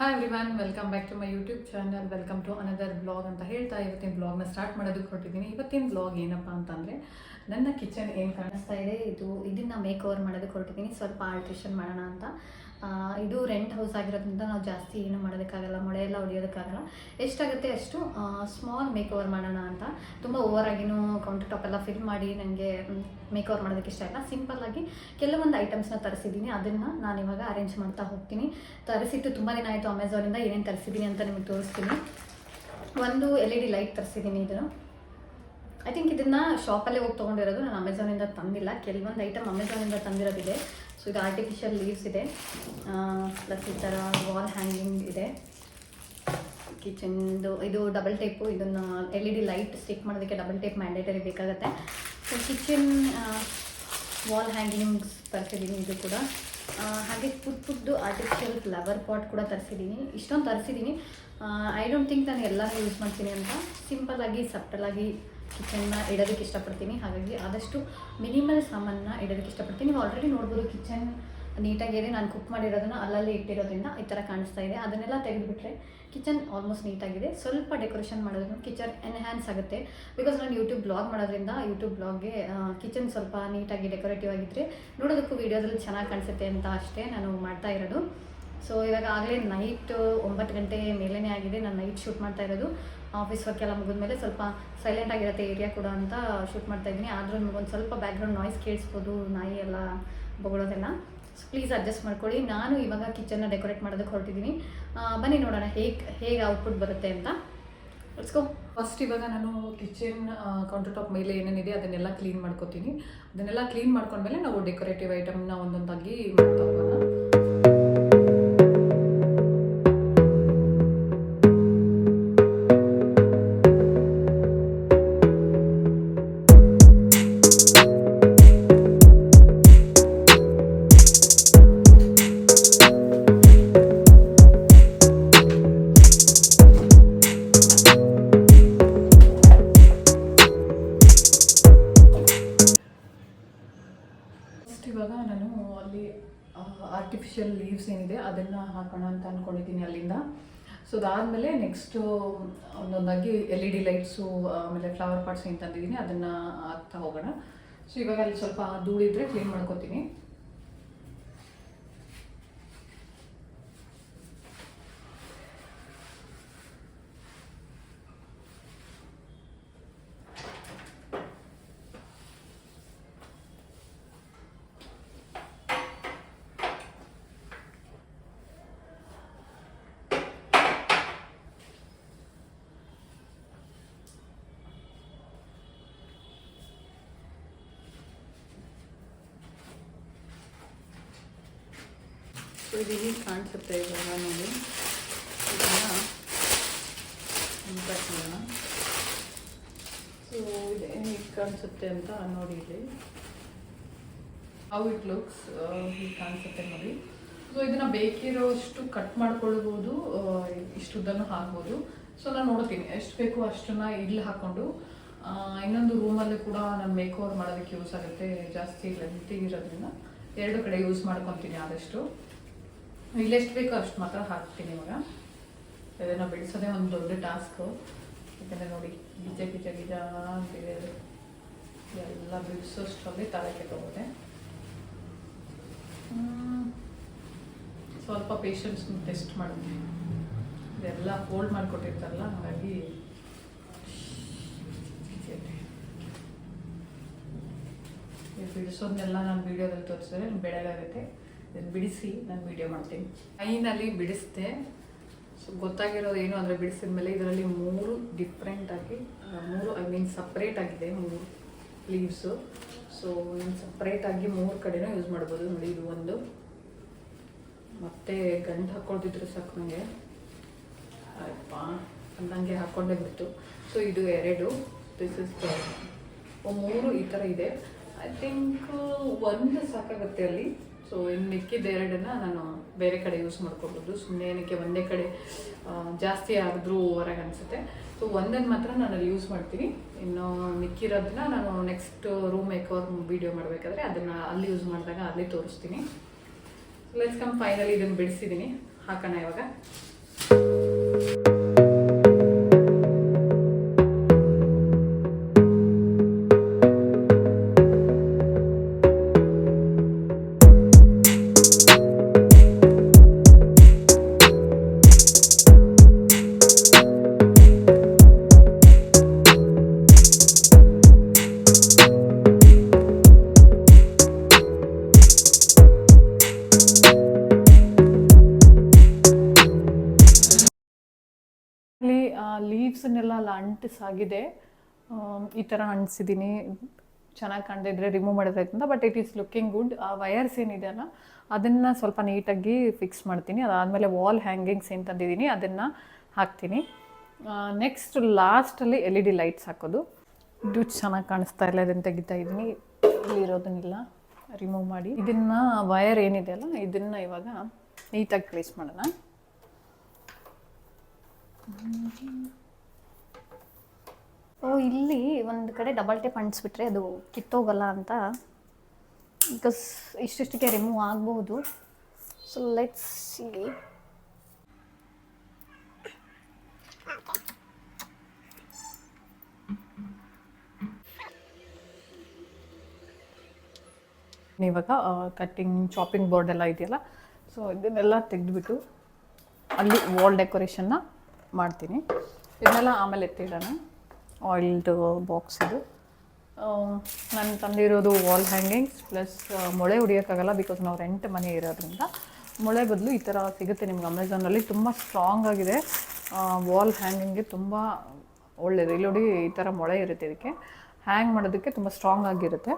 Hi everyone, welcome back to my YouTube channel. Welcome to another blog ಅಂತ ಹೇಳ್ತಾ ಇವತ್ತಿನ ಬ್ಲಾಗ್ನ start ಮಾಡೋದಕ್ಕೆ ಹೊರಟಿದ್ದೀನಿ. ಇವತ್ತಿನ ಬ್ಲಾಗ್ ಏನಪ್ಪ ಅಂತಂದರೆ, ನನ್ನ ಕಿಚನ್ ಏನು ಕಾಣಿಸ್ತಾ ಇದೆ ಇದನ್ನು ಮೇಕ್ ಓವರ್ ಮಾಡೋದಕ್ಕೆ ಹೊರಟಿದ್ದೀನಿ. ಸ್ವಲ್ಪ ಆಲ್ಟ್ರೇಷನ್ ಮಾಡೋಣ ಅಂತ. ಇದು ರೆಂಟ್ ಹೌಸ್ ಆಗಿರೋದ್ರಿಂದ ನಾವು ಜಾಸ್ತಿ ಏನು ಮಾಡೋದಕ್ಕಾಗಲ್ಲ, ಮಳೆ ಎಲ್ಲ ಹೊಡಿಯೋದಕ್ಕಾಗಲ್ಲ. ಎಷ್ಟಾಗುತ್ತೆ ಅಷ್ಟು ಸ್ಮಾಲ್ ಮೇಕ್ ಓವರ್ ಮಾಡೋಣ ಅಂತ. ತುಂಬ ಓವರಾಗಿನೂ ಕೌಂಟರ್ ಟಾಪ್ ಎಲ್ಲ ಫಿಲ್ ಮಾಡಿ ನನಗೆ ಮೇಕ್ ಓವರ್ ಮಾಡೋದಕ್ಕೆ ಇಷ್ಟ ಇಲ್ಲ. ಸಿಂಪಲ್ಲಾಗಿ ಕೆಲವೊಂದು ಐಟಮ್ಸ್ನ ತರಿಸಿದ್ದೀನಿ, ಅದನ್ನು ನಾನು ಇವಾಗ ಅರೇಂಜ್ ಮಾಡ್ತಾ ಹೋಗ್ತೀನಿ. ತರಿಸಿಟ್ಟು ತುಂಬ ದಿನ ಆಯಿತು ಅಮೆಝಾನಿಂದ. ಏನೇನು ತರಿಸಿದ್ದೀನಿ ಅಂತ ನಿಮಗೆ ತೋರಿಸ್ತೀನಿ. ಒಂದು LED ಲೈಟ್ ತರಿಸಿದ್ದೀನಿ. ಇದನ್ನು ಐ ಥಿಂಕ್ ಇದನ್ನು ಶಾಪಲ್ಲೇ ಹೋಗಿ ತೊಗೊಂಡಿರೋದು, ನಾನು ಅಮೆಝಾನಿಂದ ತಂದಿಲ್ಲ. ಕೆಲವೊಂದು ಐಟಮ್ ಅಮೆಝಾನಿಂದ ತಂದಿರೋದಿದೆ. ಸೊ ಇದು ಆರ್ಟಿಫಿಷಿಯಲ್ ಲೀವ್ಸ್ ಇದೆ, ಪ್ಲಸ್ ಈ ಥರ ವಾಲ್ ಹ್ಯಾಂಗಿಂಗ್ ಇದೆ. ಕಿಚನ್ದು ಇದು ಡಬಲ್ ಟೇಪು. ಇದನ್ನು LED ಲೈಟ್ ಸ್ಟಿಕ್ ಮಾಡೋದಕ್ಕೆ ಡಬಲ್ ಟೇಪ್ ಮ್ಯಾಂಡೇಟರಿ ಬೇಕಾಗುತ್ತೆ. ಸೊ ಕಿಚನ್ ವಾಲ್ ಹ್ಯಾಂಗಿಂಗ್ಸ್ ತರಿಸಿದ್ದೀನಿ. ಇದು ಕೂಡ ಹಾಗೆ ಪುಟ್ಟು ಆರ್ಟಿಫಿಷಿಯಲ್ ಫ್ಲವರ್ ಪಾಟ್ ಕೂಡ ತರಿಸಿದ್ದೀನಿ. ಇಷ್ಟೊಂದು ತರಿಸಿದ್ದೀನಿ. ಐ ಡೋಂಟ್ ಥಿಂಕ್ ನಾನು ಎಲ್ಲನೂ ಯೂಸ್ ಮಾಡ್ತೀನಿ ಅಂತ. ಸಿಂಪಲ್ಲಾಗಿ ಸಪ್ಟಲಾಗಿ ಕಿಚನ್ನ ಇಡೋದಕ್ಕೆ ಇಷ್ಟಪಡ್ತೀನಿ. ಹಾಗಾಗಿ ಆದಷ್ಟು ಮಿನಿಮಲ್ ಸಾಮಾನನ್ನ ಇಡೋದಕ್ಕೆ ಇಷ್ಟಪಡ್ತೀನಿ. ನೀವು ಆಲ್ರೆಡಿ ನೋಡ್ಬೋದು ಕಿಚನ್ ನೀಟಾಗಿದೆ. ನಾನು ಕುಕ್ ಮಾಡಿರೋದನ್ನು ಅಲ್ಲಲ್ಲಿ ಇಟ್ಟಿರೋದ್ರಿಂದ ಈ ಥರ ಕಾಣಿಸ್ತಾ ಇದೆ. ಅದನ್ನೆಲ್ಲ ತೆಗೆದುಬಿಟ್ರೆ ಕಿಚನ್ ಆಲ್ಮೋಸ್ಟ್ ನೀಟಾಗಿದೆ. ಸ್ವಲ್ಪ ಡೆಕೋರೇಷನ್ ಮಾಡೋದ್ರಿಂದ ಕಿಚನ್ ಎನ್ಹ್ಯಾನ್ಸ್ ಆಗುತ್ತೆ. ಬಿಕಾಸ್ ನಾನು ಯೂಟ್ಯೂಬ್ ಬ್ಲಾಗ್ ಮಾಡೋದ್ರಿಂದ ಯೂಟ್ಯೂಬ್ ಬ್ಲಾಗ್ಗೆ ಕಿಚನ್ ಸ್ವಲ್ಪ ನೀಟಾಗಿ ಡೆಕೋರೇಟಿವ್ ಆಗಿದ್ದರೆ ನೋಡೋದಕ್ಕೂ ವೀಡಿಯೋದಲ್ಲಿ ಚೆನ್ನಾಗಿ ಕಾಣಿಸುತ್ತೆ ಅಂತ ಅಷ್ಟೇ ನಾನು ಮಾಡ್ತಾ ಇರೋದು. ಸೊ ಇವಾಗ ಆಗಲೇ ನೈಟ್ 9 ಗಂಟೆ ಮೇಲೇ ಆಗಿದೆ. ನಾನು ನೈಟ್ ಶೂಟ್ ಮಾಡ್ತಾ ಇರೋದು. ಆಫೀಸ್ ವರ್ಕ್ ಎಲ್ಲ ಮುಗಿದ್ಮೇಲೆ ಸ್ವಲ್ಪ ಸೈಲೆಂಟ್ ಆಗಿರುತ್ತೆ ಏರಿಯಾ ಕೂಡ ಅಂತ ಶೂಟ್ ಮಾಡ್ತಾ ಇದ್ದೀನಿ. ಆದರೂ ನಿಮಗೊಂದು ಸ್ವಲ್ಪ ಬ್ಯಾಕ್ಗ್ರೌಂಡ್ ನಾಯ್ಸ್ ಕೇಳಿಸ್ಬೋದು, ನಾಯಿ ಎಲ್ಲ ಬೊಗಳೋದೆಲ್ಲ. ಸೊ ಪ್ಲೀಸ್ ಅಡ್ಜಸ್ಟ್ ಮಾಡ್ಕೊಳ್ಳಿ. ನಾನು ಇವಾಗ ಕಿಚನ್ನ ಡೆಕೋರೇಟ್ ಮಾಡೋದಕ್ಕೆ ಹೊರಟಿದ್ದೀನಿ. ಬನ್ನಿ ನೋಡೋಣ ಹೇಗೆ ಔಟ್ಪುಟ್ ಬರುತ್ತೆ ಅಂತ. Let's go. ಫಸ್ಟ್ ಇವಾಗ ನಾನು ಕಿಚನ್ ಕೌಂಟರ್ ಟಾಪ್ ಮೇಲೆ ಏನೇನಿದೆ ಅದನ್ನೆಲ್ಲ ಕ್ಲೀನ್ ಮಾಡ್ಕೊತೀನಿ. ಅದನ್ನೆಲ್ಲ ಕ್ಲೀನ್ ಮಾಡ್ಕೊಂಡ್ಮೇಲೆ ನಾವು ಡೆಕೋರೇಟಿವ್ ಐಟಮ್ನ ಒಂದೊಂದಾಗಿ ಮಾಡ್ತಾ ಹೋಗೋಣ. ಇವಾಗ ನಾನು ಅಲ್ಲಿ ಆರ್ಟಿಫಿಷಿಯಲ್ ಲೀವ್ಸ್ ಏನಿದೆ ಅದನ್ನು ಹಾಕೋಣ ಅಂತ ಅಂದ್ಕೊಂಡಿದ್ದೀನಿ ಅಲ್ಲಿಂದ. ಸೊ ಅದಾದಮೇಲೆ ನೆಕ್ಸ್ಟು ಒಂದೊಂದಾಗಿ LED ಲೈಟ್ಸು ಆಮೇಲೆ ಫ್ಲವರ್ ಪಾಟ್ಸ್ ಏನು ತಂದಿದ್ದೀನಿ ಅದನ್ನು ಹಾಕ್ತಾ ಹೋಗೋಣ. ಸೊ ಇವಾಗ ಅಲ್ಲಿ ಸ್ವಲ್ಪ ಧೂಳಿದ್ರೆ ಕ್ಲೀನ್ ಮಾಡ್ಕೊತೀನಿ. ಸೊ ಇದು ಹೀಗೆ ಕಾಣಿಸುತ್ತೆ. ಇವಾಗ ನೋಡಿ ಇದನ್ನು ಇಂಪ್ಯಾಕ್ಟ್ ಮಾಡೋಣ. ಸೊ ಇದು ಹೀಗೆ ಕಾಣಿಸುತ್ತೆ ಅಂತ ನೋಡಿ. ಇಲ್ಲಿ ಹೌ ಇಟ್ ಲುಕ್ಸ್ ಹೀಗೆ ಕಾಣಿಸುತ್ತೆ ನೋಡಿ. ಸೊ ಇದನ್ನು ಬೇಕಿರೋಷ್ಟು ಕಟ್ ಮಾಡ್ಕೊಳ್ಬೋದು, ಇಷ್ಟುದ್ದನ್ನು ಹಾಕ್ಬೋದು. ಸೊ ನಾನು ನೋಡ್ತೀನಿ ಎಷ್ಟು ಬೇಕು ಅಷ್ಟನ್ನು ಇಲ್ಲಿ ಹಾಕ್ಕೊಂಡು ಇನ್ನೊಂದು ರೂಮಲ್ಲಿ ಕೂಡ ನಾನು ಮೇಕ್ ಓವರ್ ಮಾಡೋದಕ್ಕೆ ಯೂಸ್ ಆಗುತ್ತೆ. ಜಾಸ್ತಿ ಲೆಂತಿ ಇರೋದ್ರಿಂದ 2 ಕಡೆ ಯೂಸ್ ಮಾಡ್ಕೊತೀನಿ. ಆದಷ್ಟು ಇಲ್ಲೆಷ್ಟು ಬೇಕೋ ಅಷ್ಟು ಮಾತ್ರ ಹಾಕ್ತೀನಿ. ಇವಾಗ ಇದನ್ನು ಬಿಡಿಸೋದೇ ಒಂದು ದೊಡ್ಡ ಟಾಸ್ಕು. ಯಾಕಂದರೆ ನೋಡಿ ಗಿಜ ಅಂತಿದೆ, ಎಲ್ಲ ಬಿಡಿಸೋಷ್ಟರಲ್ಲಿ ತಲೆ ಕೆಟ್ಟೋಗುತ್ತೆ. ಸ್ವಲ್ಪ ಪೇಷನ್ಸ್ ಟೆಸ್ಟ್ ಮಾಡಿದ್ವಿ. ಇದೆಲ್ಲ ಫೋಲ್ಡ್ ಮಾಡಿಕೊಟ್ಟಿರ್ತಾರಲ್ಲ, ಹಾಗಾಗಿ ಬಿಡಿಸೋದನ್ನೆಲ್ಲ ನಾನು ವೀಡಿಯೋದಲ್ಲಿ ತೋರಿಸಿದ್ರೆ ಬೆಳಗಾಗುತ್ತೆ. ಇದನ್ನು ಬಿಡಿಸಿ ನಾನು ವೀಡಿಯೋ ಮಾಡ್ತೀನಿ. ಫೈನಲಿ ಬಿಡಿಸ್ದೆ. ಸೊ ಗೊತ್ತಾಗಿರೋದು ಏನು ಅಂದರೆ, ಬಿಡಿಸಿದ ಮೇಲೆ ಇದರಲ್ಲಿ 3 ಡಿಫ್ರೆಂಟಾಗಿ 3 ಐ ಮೀನ್ ಸಪ್ರೇಟ್ ಆಗಿದೆ 3 ಲೀವ್ಸು. ಸೊ ಇನ್ನು ಸಪ್ರೇಟಾಗಿ 3 ಕಡೆನೂ ಯೂಸ್ ಮಾಡ್ಬೋದು. ನೋಡಿ ಇದು ಒಂದು, ಮತ್ತೆ ಗಂಟು ಹಾಕ್ಕೊಳ್ತಿದ್ರು ಸಾಕು ನನಗೆ, ಅಪ್ಪ ಅಂದಂಗೆ ಹಾಕ್ಕೊಂಡೇ ಬಿಡ್ತು. ಸೊ ಇದು 2, ದಿಸ್ ಇಸ್ 3 ಈ ಥರ ಇದೆ. ಐ ಥಿಂಕ್ 1 ಸಾಕಾಗುತ್ತೆ ಅಲ್ಲಿ. ಸೊ ಇನ್ನು ಮಿಕ್ಕಿದ 2 ನಾನು ಬೇರೆ ಕಡೆ ಯೂಸ್ ಮಾಡ್ಕೊಬೋದು. ಸುಮ್ಮನೆ ಏನಕ್ಕೆ ಒಂದೇ ಕಡೆ ಜಾಸ್ತಿ ಆದರೂ ಓವರಾಗಿ ಅನಿಸುತ್ತೆ. ಸೊ ಒಂದನ್ನು ಮಾತ್ರ ನಾನು ಅಲ್ಲಿ ಯೂಸ್ ಮಾಡ್ತೀನಿ. ಇನ್ನು ಮಿಕ್ಕಿರೋದನ್ನ ನಾನು next room make over video ಮಾಡಬೇಕಾದ್ರೆ ಅದನ್ನು ಅಲ್ಲಿ ಯೂಸ್ ಮಾಡಿದಾಗ ಅಲ್ಲಿ ತೋರಿಸ್ತೀನಿ. Let's come. ಫೈನಲಿ ಇದನ್ನು ಬಿಡಿಸಿದ್ದೀನಿ. ಹಾಕೋಣ ಇವಾಗ. ಲೀವ್ಸನ್ನೆಲ್ಲ ಅಂಟಿಸಾಗಿದೆ, ಈ ಥರ ಅಂಟಿಸಿದ್ದೀನಿ. ಚೆನ್ನಾಗಿ ಕಾಣದೇ ಇದ್ದರೆ ರಿಮೂವ್ ಮಾಡೋದಾಯ್ತಂತ, but it is looking good. ಆ ವಯರ್ಸ್ ಏನಿದೆಯಲ್ಲ ಅದನ್ನು ಸ್ವಲ್ಪ ನೀಟಾಗಿ ಫಿಕ್ಸ್ ಮಾಡ್ತೀನಿ. ಅದಾದಮೇಲೆ ವಾಲ್ ಹ್ಯಾಂಗಿಂಗ್ಸ್ ಏನು ತಂದಿದ್ದೀನಿ ಅದನ್ನು ಹಾಕ್ತೀನಿ. ನೆಕ್ಸ್ಟ್ ಲಾಸ್ಟಲ್ಲಿ LED ಲೈಟ್ಸ್ ಹಾಕೋದು. ಇದು ಚೆನ್ನಾಗಿ ಕಾಣಿಸ್ತಾ ಇಲ್ಲ, ಇದನ್ನು ತೆಗಿತಾ ಇದ್ದೀನಿ. ಇಲ್ಲಿರೋದನ್ನೆಲ್ಲ ರಿಮೂವ್ ಮಾಡಿ ಇದನ್ನು ವಯರ್ ಏನಿದೆಯಲ್ಲ ಇದನ್ನು ಇವಾಗ ನೀಟಾಗಿ ಪ್ಲೇಸ್ ಮಾಡೋಣ. ಇಲ್ಲಿ ಒಂದು ಕಡೆ ಡಬಲ್ ಟೇಪ್ ಅಂಟಿಸ್ಬಿಟ್ರೆ ಅದು ಕಿತ್ತೋಗಲ್ಲ ಅಂತ, ಬಿಕಾಸ್ ಇಷ್ಟಿಷ್ಟಕ್ಕೆ ರಿಮೂವ್ ಆಗಬಹುದು. So let's see. ಇವಾಗ ಕಟ್ಟಿಂಗ್ ಚಾಪಿಂಗ್ ಬೋರ್ಡ್ ಎಲ್ಲ ಇದೆಯಲ್ಲ, ಸೊ ಇದನ್ನೆಲ್ಲ ತೆಗೆದುಬಿಟ್ಟು ಅಲ್ಲಿ ವಾಲ್ ಡೆಕೋರೇಷನ್ನ ಮಾಡ್ತೀನಿ. ಇದನ್ನೆಲ್ಲ ಆಮೇಲೆ ಎತ್ತಿಡೋಣ. ಆಯಿಲ್ದು ಬಾಕ್ಸ್ ಇದು. ನಾನು ತಂದಿರೋದು ವಾಲ್ ಹ್ಯಾಂಗಿಂಗ್ಸ್ ಪ್ಲಸ್ ಮೊಳೆ ಹೊಡಿಯೋಕ್ಕಾಗಲ್ಲ, ಬಿಕಾಸ್ ನಾವು ರೆಂಟ್ ಮನೆ ಇರೋದ್ರಿಂದ. ಮೊಳೆ ಬದಲು ಈ ಥರ ಸಿಗುತ್ತೆ ನಿಮ್ಗೆ ಅಮೆಝಾನಲ್ಲಿ, ತುಂಬ ಸ್ಟ್ರಾಂಗ್ ಆಗಿದೆ. ವಾಲ್ ಹ್ಯಾಂಗಿಂಗ್ಗೆ ತುಂಬ ಒಳ್ಳೆಯದು. ಇಲ್ಲಿ ನೋಡಿ ಈ ಥರ ಮೊಳೆ ಇರುತ್ತೆ, ಇದಕ್ಕೆ ಹ್ಯಾಂಗ್ ಮಾಡೋದಕ್ಕೆ ತುಂಬ ಸ್ಟ್ರಾಂಗ್ ಆಗಿರುತ್ತೆ.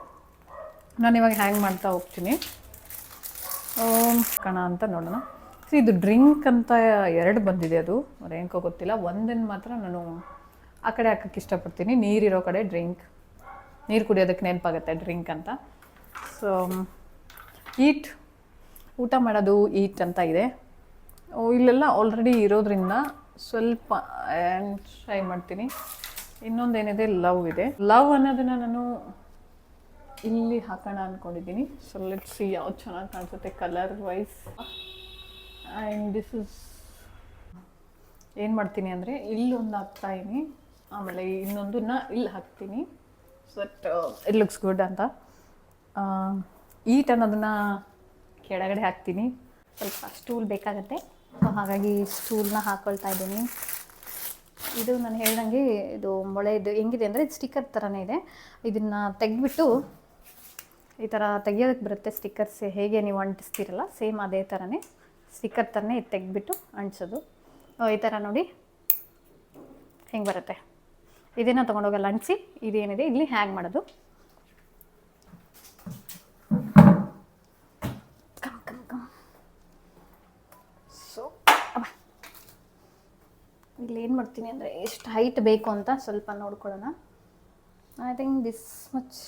ನಾನು ಇವಾಗ ಹ್ಯಾಂಗ್ ಮಾಡ್ತಾ ಹೋಗ್ತೀನಿ. ಕಣ ಅಂತ ನೋಡೋಣ. ಸೊ ಇದು ಡ್ರಿಂಕ್ ಅಂತ 2 ಬಂದಿದೆ, ಅದು ಏನಕ್ಕೋ ಗೊತ್ತಿಲ್ಲ. ಒಂದನ್ನು ಮಾತ್ರ ನಾನು ಆ ಕಡೆ ಹಾಕೋಕ್ಕೆ ಇಷ್ಟಪಡ್ತೀನಿ, ನೀರಿರೋ ಕಡೆ. ನೀರು ಕುಡಿಯೋದಕ್ಕೆ ನೆನಪಾಗುತ್ತೆ ಡ್ರಿಂಕ್ ಅಂತ. ಸೊ ಊಟ ಮಾಡೋದು ಈಟ್ ಅಂತ ಇದೆ. ಇಲ್ಲೆಲ್ಲ ಆಲ್ರೆಡಿ ಇರೋದ್ರಿಂದ ಸ್ವಲ್ಪ ಟ್ರೈ ಮಾಡ್ತೀನಿ. ಇನ್ನೊಂದೇನಿದೆ, ಲವ್ ಇದೆ. ಲವ್ ಅನ್ನೋದನ್ನು ನಾನು ಇಲ್ಲಿ ಹಾಕೋಣ ಅಂದ್ಕೊಂಡಿದ್ದೀನಿ. ಸೊ ಲೆಟ್ಸ್ ಸಿ ಯಾವ್ದು ಚೆನ್ನಾಗಿ ಕಾಣಿಸುತ್ತೆ colour wise. And this is ಏನು ಮಾಡ್ತೀನಿ ಅಂದರೆ ಇಲ್ಲೊಂದು ಹಾಕ್ತಾಯಿನಿ, ಆಮೇಲೆ ಇನ್ನೊಂದನ್ನ ಇಲ್ಲಿ ಹಾಕ್ತೀನಿ. So that it looks good ಅಂತ. ಈಟ್ ಅನ್ನೋದನ್ನು ಕೆಳಗಡೆ ಹಾಕ್ತೀನಿ. ಸ್ವಲ್ಪ ಸ್ಟೂಲ್ ಬೇಕಾಗುತ್ತೆ, ಸೊ ಹಾಗಾಗಿ ಸ್ಟೂಲ್ನ ಹಾಕ್ಕೊಳ್ತಾ ಇದ್ದೀನಿ. ಇದು ನಾನು ಹೇಳ್ದಂಗೆ ಇದು ಮೊಳೆದು ಹೆಂಗಿದೆ ಅಂದರೆ ಇದು ಸ್ಟಿಕ್ಕರ್ ಥರನೇ ಇದೆ. ಇದನ್ನು ತೆಗೆದ್ಬಿಟ್ಟು ಈ ಥರ ತೆಗಿಯೋದಕ್ಕೆ ಬರುತ್ತೆ. ಸ್ಟಿಕ್ಕರ್ಸ್ ಹೇಗೆ ನೀವು ಅಂಟಿಸ್ತೀರಲ್ಲ ಸೇಮ್ ಅದೇ ಥರನೇ ಸ್ಟಿಕ್ಕರ್ ಥರನೇ ಇದು ತೆಗೆದ್ಬಿಟ್ಟು ಅಂಟಿಸೋದು. ಈ ಥರ ನೋಡಿ ಹೆಂಗೆ ಬರುತ್ತೆ. ಇದನ್ನು ತೊಗೊಂಡೋಗಲ್ಲ ಅಂಟಿಸಿ, ಇದೇನಿದೆ ಇಲ್ಲಿ ಹ್ಯಾಂಗ್ ಮಾಡೋದು. ಸೊ ಇಲ್ಲಿ ಏನು ಮಾಡ್ತೀನಿ ಅಂದರೆ ಎಷ್ಟು ಹೈಟ್ ಬೇಕು ಅಂತ ಸ್ವಲ್ಪ ನೋಡ್ಕೊಳ್ಳೋಣ. I think this much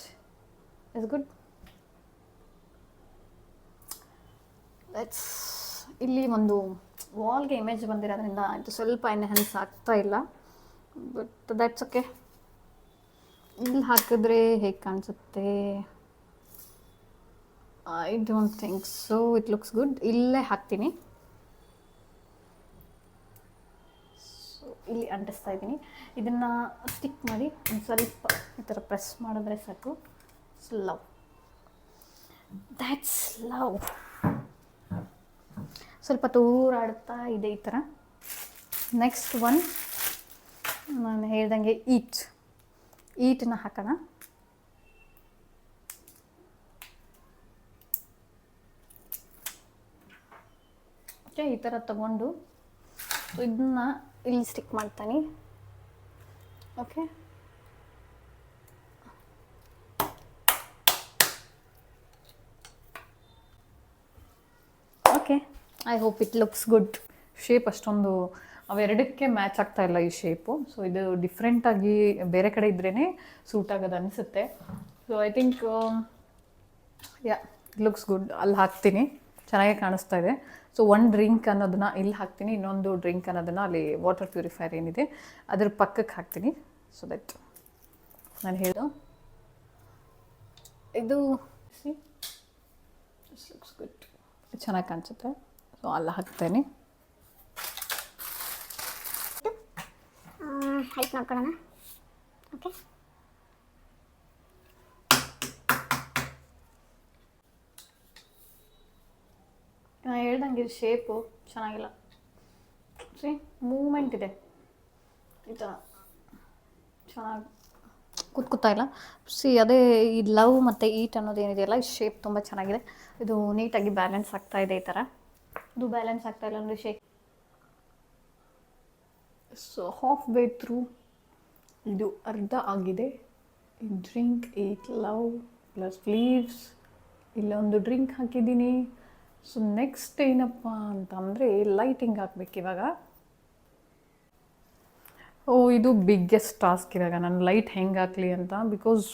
is good. Let's ಇಲ್ಲಿ ಒಂದು ವಾಲ್ಗೆ ಇಮೇಜ್ ಬಂದಿರೋದ್ರಿಂದ ಇದು ಸ್ವಲ್ಪ ಎನ್ಹ್ಯಾನ್ಸ್ ಆಗ್ತಾ ಇಲ್ಲ, ಬಟ್ ದ್ಯಾಟ್ಸ್ ಓಕೆ. ಇಲ್ಲಿ ಹಾಕಿದ್ರೆ ಹೇಗೆ ಕಾಣಿಸುತ್ತೆ? I don't think so. It looks good. ಇಲ್ಲೇ ಹಾಕ್ತೀನಿ. ಸೊ ಇಲ್ಲಿ ಅಂಟಿಸ್ತಾ ಇದ್ದೀನಿ. ಇದನ್ನು ಸ್ಟಿಕ್ ಮಾಡಿ ಒಂದು ಸ್ವಲ್ಪ ಈ ಥರ ಪ್ರೆಸ್ ಮಾಡಿದ್ರೆ ಸಾಕು. Love, that's love. ಸ್ವಲ್ಪ ತೂರಾಡ್ತಾ ಇದೆ ಈ ಥರ. ನೆಕ್ಸ್ಟ್ ಒನ್ ನಾನು ಹೇಳ್ದಂಗೆ ಈಟನ್ನ ಹಾಕೋಣ. ಓಕೆ, ಈ ಥರ ತಗೊಂಡು ಇದನ್ನ ಇಲ್ಲಿ ಸ್ಟಿಕ್ ಮಾಡ್ತಾನೆ. Okay, okay, I hope it looks good. Shape ಅಷ್ಟೊಂದು ಅವೆರಡಕ್ಕೆ ಮ್ಯಾಚ್ ಆಗ್ತಾ ಇಲ್ಲ ಈ ಶೇಪು. ಸೊ ಇದು ಡಿಫ್ರೆಂಟಾಗಿ ಬೇರೆ ಕಡೆ ಇದ್ರೇ ಸೂಟ್ ಆಗೋದು ಅನಿಸುತ್ತೆ. So I think yeah it looks good. ಅಲ್ಲಿ ಹಾಕ್ತೀನಿ, ಚೆನ್ನಾಗೇ ಕಾಣಿಸ್ತಾ ಇದೆ. ಸೊ ಒಂದು ಡ್ರಿಂಕ್ ಅನ್ನೋದನ್ನ ಇಲ್ಲಿ ಹಾಕ್ತೀನಿ, ಇನ್ನೊಂದು ಡ್ರಿಂಕ್ ಅನ್ನೋದನ್ನು ಅಲ್ಲಿ ವಾಟರ್ ಪ್ಯೂರಿಫೈರ್ ಏನಿದೆ ಅದ್ರ ಪಕ್ಕಕ್ಕೆ ಹಾಕ್ತೀನಿ. ಸೊ ದಟ್ ನಾನು ಹೇಳೋ ಇದು ಲುಕ್ಸ್ ಗುಡ್, ಚೆನ್ನಾಗಿ ಕಾಣಿಸುತ್ತೆ. ಸೊ ಅಲ್ಲಿ ಹಾಕ್ತೇನೆ. ಹೈಟ್ ನೋಡ್ಕೊಳ್ಳೋಣ. ಓಕೆ, ನಾನು ಹೇಳ್ದಂಗೆ ಇದು ಶೇಪು ಚೆನ್ನಾಗಿಲ್ಲ. ಸಿ ಮೂಮೆಂಟ್ ಇದೆ ಈ ಥರ ಚೆನ್ನಾಗಿ ಕೂತ್ಕೊತಾ ಇಲ್ಲ. ಸಿ ಅದೇ ಈ ಲವ್ ಮತ್ತು ಈಟ್ ಅನ್ನೋದು ಏನಿದೆಯಲ್ಲ, ಈ ಶೇಪ್ ತುಂಬ ಚೆನ್ನಾಗಿದೆ. ಇದು ನೀಟಾಗಿ ಬ್ಯಾಲೆನ್ಸ್ ಆಗ್ತಾ ಇದೆ ಈ ಥರ. ಇದು ಬ್ಯಾಲೆನ್ಸ್ ಆಗ್ತಾ ಇಲ್ಲ ಅಂದರೆ shape. So half way through ಇದು ಅರ್ಧ ಆಗಿದೆ. ಈ ಡ್ರಿಂಕ್ ಈಟ್ ಲವ್ ಪ್ಲಸ್ ಸ್ಲೀವ್ಸ್ ಇಲ್ಲೊಂದು ಡ್ರಿಂಕ್ ಹಾಕಿದ್ದೀನಿ. ಸೊ ನೆಕ್ಸ್ಟ್ ಏನಪ್ಪ ಅಂತಂದರೆ ಲೈಟಿಂಗ್ ಹಾಕ್ಬೇಕು ಇವಾಗ. ಇದು ಬಿಗ್ಗೆಸ್ಟ್ ಟಾಸ್ಕ್ ಇವಾಗ ನಾನು ಲೈಟ್ ಹೆಂಗೆ ಹಾಕಲಿ ಅಂತ. ಬಿಕಾಸ್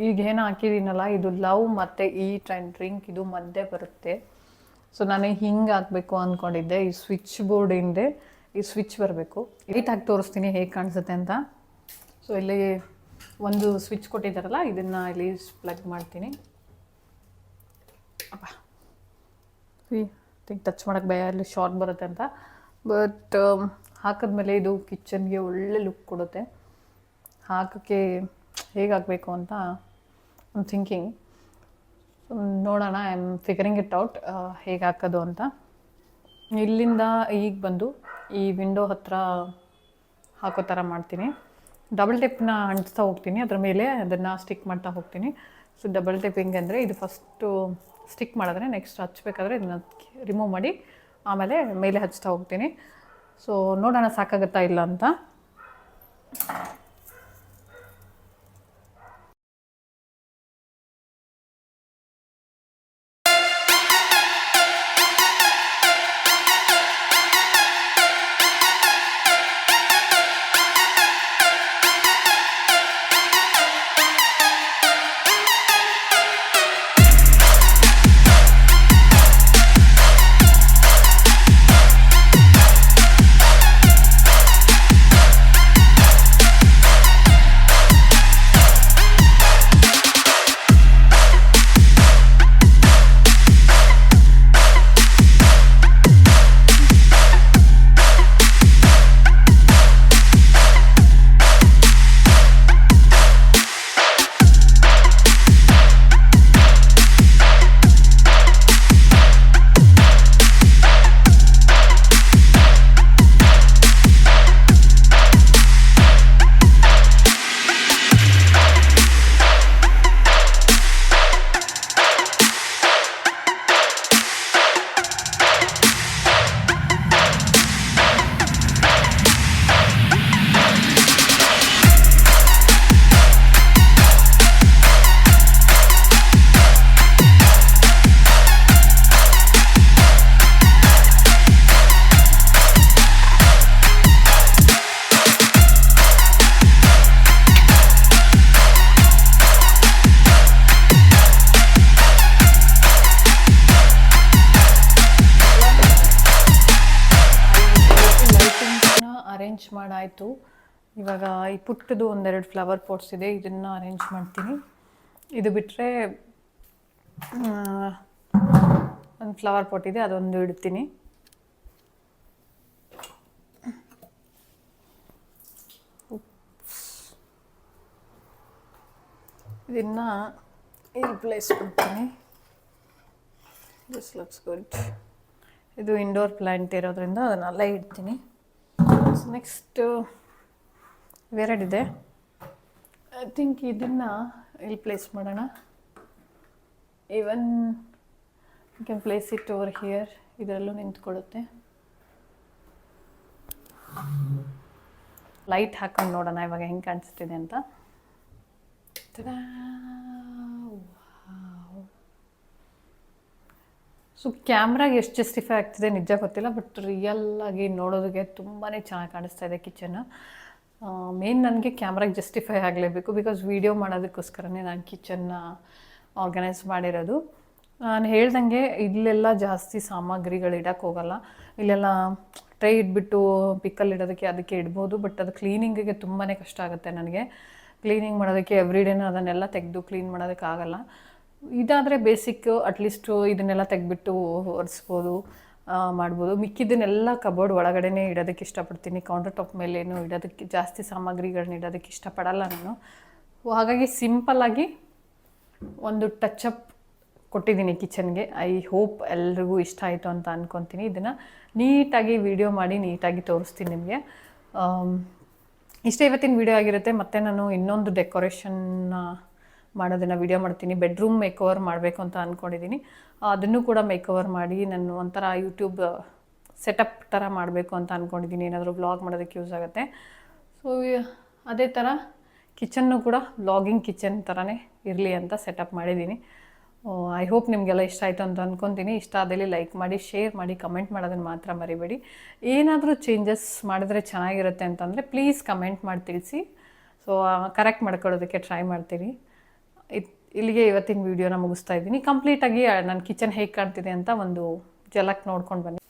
ಈಗ ಏನು ಹಾಕಿದ್ದೀನಲ್ಲ ಇದು ಲವ್ ಮತ್ತು ಈಟ್ ಆ್ಯಂಡ್ ಡ್ರಿಂಕ್ ಇದು ಮಧ್ಯೆ ಬರುತ್ತೆ. ಸೊ ನಾನು ಹಿಂಗೆ ಹಾಕಬೇಕು ಅಂದ್ಕೊಂಡಿದ್ದೆ. ಈ ಸ್ವಿಚ್ ಬೋರ್ಡ್ ಹಿಂದೆ ಈ ಸ್ವಿಚ್ ಬರಬೇಕು. ಲೈಟ್ ಹಾಕಿ ತೋರಿಸ್ತೀನಿ ಹೇಗೆ ಕಾಣಿಸುತ್ತೆ ಅಂತ. ಸೊ ಇಲ್ಲಿ ಒಂದು ಸ್ವಿಚ್ ಕೊಟ್ಟಿದ್ದಾರಲ್ಲ, ಇದನ್ನು ಇಲ್ಲಿ ಪ್ಲಗ್ ಮಾಡ್ತೀನಿ. ಅಪ್ಪ ಥಿಂಕ್ ಟಚ್ ಮಾಡೋಕ್ಕೆ ಭಯ, ಇಲ್ಲಿ ಶಾರ್ಟ್ ಬರುತ್ತೆ ಅಂತ. ಬಟ್ ಹಾಕಿದ್ಮೇಲೆ ಇದು ಕಿಚನ್ಗೆ ಒಳ್ಳೆ ಲುಕ್ ಕೊಡುತ್ತೆ. ಹಾಕೋಕ್ಕೆ ಹೇಗೆ ಹಾಕಬೇಕು ಅಂತ ಐ ಥಿಂಕಿಂಗ್. ನೋಡೋಣ, I am figuring it out ಹೇಗೆ ಹಾಕೋದು ಅಂತ. ಇಲ್ಲಿಂದ ಈಗ ಬಂದು ಈ ವಿಂಡೋ ಹತ್ರ ಹಾಕೋ ಥರ ಮಾಡ್ತೀನಿ. ಡಬಲ್ ಟೇಪ್ನ ಅಂಟಿಸ್ತಾ ಹೋಗ್ತೀನಿ, ಅದ್ರ ಮೇಲೆ ಅದನ್ನು ಸ್ಟಿಕ್ ಮಾಡ್ತಾ ಹೋಗ್ತೀನಿ. ಸೊ ಡಬಲ್ ಟೇಪಿಂಗ್ ಅಂದರೆ ಇದು ಫಸ್ಟು ಸ್ಟಿಕ್ ಮಾಡಿದ್ರೆ ನೆಕ್ಸ್ಟ್ ಹಚ್ಬೇಕಾದ್ರೆ ಇದನ್ನ ರಿಮೂವ್ ಮಾಡಿ ಆಮೇಲೆ ಮೇಲೆ ಹಚ್ತಾ ಹೋಗ್ತೀನಿ. ಸೊ ನೋಡೋಣ ಸಾಕಾಗುತ್ತಾ ಇಲ್ಲ ಅಂತ. ಅರೇಂಜ್ ಮಾಡಾಯಿತು. ಇವಾಗ ಈ ಪುಟ್ಟದು ಒಂದೆರಡು ಫ್ಲವರ್ ಪಾಟ್ಸ್ ಇದೆ, ಇದನ್ನು ಅರೇಂಜ್ ಮಾಡ್ತೀನಿ. ಇದು ಬಿಟ್ಟರೆ ಒಂದು ಫ್ಲವರ್ ಪಾಟ್ ಇದೆ, ಅದೊಂದು ಇಡ್ತೀನಿ. ಇದನ್ನು ಇಲ್ಲಿ ಪ್ಲೇಸ್ ಮಾಡ್ತೀನಿ. This looks good. ಇದು ಇಂಡೋರ್ ಪ್ಲ್ಯಾಂಟ್ ಇರೋದ್ರಿಂದ ಅದನ್ನೆಲ್ಲ ಇಡ್ತೀನಿ. ನೆಕ್ಸ್ಟ್ ಇವೆರಡಿದೆ. ಐ ಥಿಂಕ್ ಇದನ್ನು ಇಲ್ಲಿ ಪ್ಲೇಸ್ ಮಾಡೋಣ. Even you can place it over here. ಇದರಲ್ಲೂ ನಿಂತ್ಕೊಳ್ಳುತ್ತೆ. ಲೈಟ್ ಹಾಕೊಂಡು ನೋಡೋಣ ಇವಾಗ ಹೆಂಗೆ ಕಾಣಿಸ್ತಿದೆ ಅಂತ. ಸೊ ಕ್ಯಾಮ್ರಾಗೆ ಎಷ್ಟು ಜಸ್ಟಿಫೈ ಆಗ್ತಿದೆ ನಿಜ ಗೊತ್ತಿಲ್ಲ, ಬಟ್ ರಿಯಲ್ ಆಗಿ ನೋಡೋದಕ್ಕೆ ತುಂಬಾ ಚೆನ್ನಾಗಿ ಕಾಣಿಸ್ತಾ ಇದೆ ಕಿಚನ್. ಮೇನ್ ನನಗೆ ಕ್ಯಾಮ್ರಾಗೆ ಜಸ್ಟಿಫೈ ಆಗಲೇಬೇಕು, ಬಿಕಾಸ್ ವೀಡಿಯೋ ಮಾಡೋದಕ್ಕೋಸ್ಕರನೇ ನಾನು ಕಿಚನ್ನ ಆರ್ಗನೈಸ್ ಮಾಡಿರೋದು. ನಾನು ಹೇಳ್ದಂಗೆ ಇಲ್ಲೆಲ್ಲ ಜಾಸ್ತಿ ಸಾಮಗ್ರಿಗಳು ಇಡೋಕ್ಕೆ ಹೋಗಲ್ಲ. ಇಲ್ಲೆಲ್ಲ ಟ್ರೈ ಇಟ್ಬಿಟ್ಟು ಪಿಕ್ಕಲ್ಲಿ ಇಡೋದಕ್ಕೆ ಅದಕ್ಕೆ ಇಡ್ಬೋದು, ಬಟ್ ಅದು ಕ್ಲೀನಿಂಗಿಗೆ ತುಂಬಾ ಕಷ್ಟ ಆಗುತ್ತೆ ನನಗೆ. ಕ್ಲೀನಿಂಗ್ ಮಾಡೋದಕ್ಕೆ ಎವ್ರಿಡೇನ ಅದನ್ನೆಲ್ಲ ತೆಗೆದು ಕ್ಲೀನ್ ಮಾಡೋದಕ್ಕಾಗಲ್ಲ. ಇದಾದರೆ ಬೇಸಿಕ್ ಅಟ್ಲೀಸ್ಟು ಇದನ್ನೆಲ್ಲ ತೆಗೆದ್ಬಿಟ್ಟು ಒರೆಸ್ಬೋದು. ಮಾಡ್ಬೋದು. ಮಿಕ್ಕಿದ್ದನ್ನೆಲ್ಲ ಕಬೋರ್ಡ್ ಒಳಗಡೆನೇ ಇಡೋದಕ್ಕೆ ಇಷ್ಟಪಡ್ತೀನಿ. ಕೌಂಟರ್ ಟಾಪ್ ಮೇಲೇನು ಇಡೋದಕ್ಕೆ ಜಾಸ್ತಿ ಸಾಮಗ್ರಿಗಳನ್ನ ಇಡೋದಕ್ಕೆ ಇಷ್ಟಪಡಲ್ಲ ನಾನು. ಹಾಗಾಗಿ ಸಿಂಪಲ್ಲಾಗಿ ಒಂದು ಟಚಪ್ ಕೊಟ್ಟಿದ್ದೀನಿ ಕಿಚನ್ಗೆ. ಐ ಹೋಪ್ ಎಲ್ರಿಗೂ ಇಷ್ಟ ಆಯಿತು ಅಂತ ಅಂದ್ಕೊತೀನಿ. ಇದನ್ನು ನೀಟಾಗಿ ವಿಡಿಯೋ ಮಾಡಿ ನೀಟಾಗಿ ತೋರಿಸ್ತೀನಿ ನಿಮಗೆ. ಇಷ್ಟೇ ಇವತ್ತಿನ ವಿಡಿಯೋ ಆಗಿರುತ್ತೆ. ಮತ್ತು ನಾನು ಇನ್ನೊಂದು ಡೆಕೋರೇಷನ್ನ ಮಾಡೋದನ್ನು ವಿಡಿಯೋ ಮಾಡ್ತೀನಿ. ಬೆಡ್ರೂಮ್ ಮೇಕಓವರ್ ಮಾಡಬೇಕು ಅಂತ ಅಂದ್ಕೊಂಡಿದ್ದೀನಿ. ಅದನ್ನು ಕೂಡ ಮೇಕಓವರ್ ಮಾಡಿ ನಾನು ಒಂಥರ ಯೂಟ್ಯೂಬ್ ಸೆಟಪ್ ಥರ ಮಾಡಬೇಕು ಅಂತ ಅಂದ್ಕೊಂಡಿದ್ದೀನಿ. ಏನಾದರೂ ವ್ಲಾಗ್ ಮಾಡೋದಕ್ಕೆ ಯೂಸ್ ಆಗುತ್ತೆ. ಸೊ ಅದೇ ಥರ ಕಿಚನ್ನು ಕೂಡ ವ್ಲಾಗಿಂಗ್ ಕಿಚನ್ ಥರನೇ ಇರಲಿ ಅಂತ ಸೆಟಪ್ ಮಾಡಿದ್ದೀನಿ. ಐ ಹೋಪ್ ನಿಮಗೆಲ್ಲ ಇಷ್ಟ ಆಯಿತು ಅಂತ ಅಂದ್ಕೊತೀನಿ. ಇಷ್ಟ ಆದಲ್ಲಿ ಲೈಕ್ ಮಾಡಿ, ಶೇರ್ ಮಾಡಿ, ಕಮೆಂಟ್ ಮಾಡೋದನ್ನು ಮಾತ್ರ ಮರಿಬೇಡಿ. ಏನಾದರೂ ಚೇಂಜಸ್ ಮಾಡಿದ್ರೆ ಚೆನ್ನಾಗಿರುತ್ತೆ ಅಂತಂದರೆ ಪ್ಲೀಸ್ ಕಮೆಂಟ್ ಮಾಡಿ ತಿಳಿಸಿ. ಸೊ ಕರೆಕ್ಟ್ ಮಾಡ್ಕೊಳ್ಳೋದಕ್ಕೆ ಟ್ರೈ ಮಾಡ್ತೀನಿ. ಇಲ್ಲಿಗೆ ಇವತ್ತಿನ ವೀಡಿಯೋನ ಮುಗಿಸ್ತಾ ಇದ್ದೀನಿ. ಕಂಪ್ಲೀಟಾಗಿ ನನ್ನ ಕಿಚನ್ ಹೇಗೆ ಕಾಣ್ತಿದೆ ಅಂತ ಒಂದು ಜಲಕ್ ನೋಡ್ಕೊಂಡು ಬನ್ನಿ.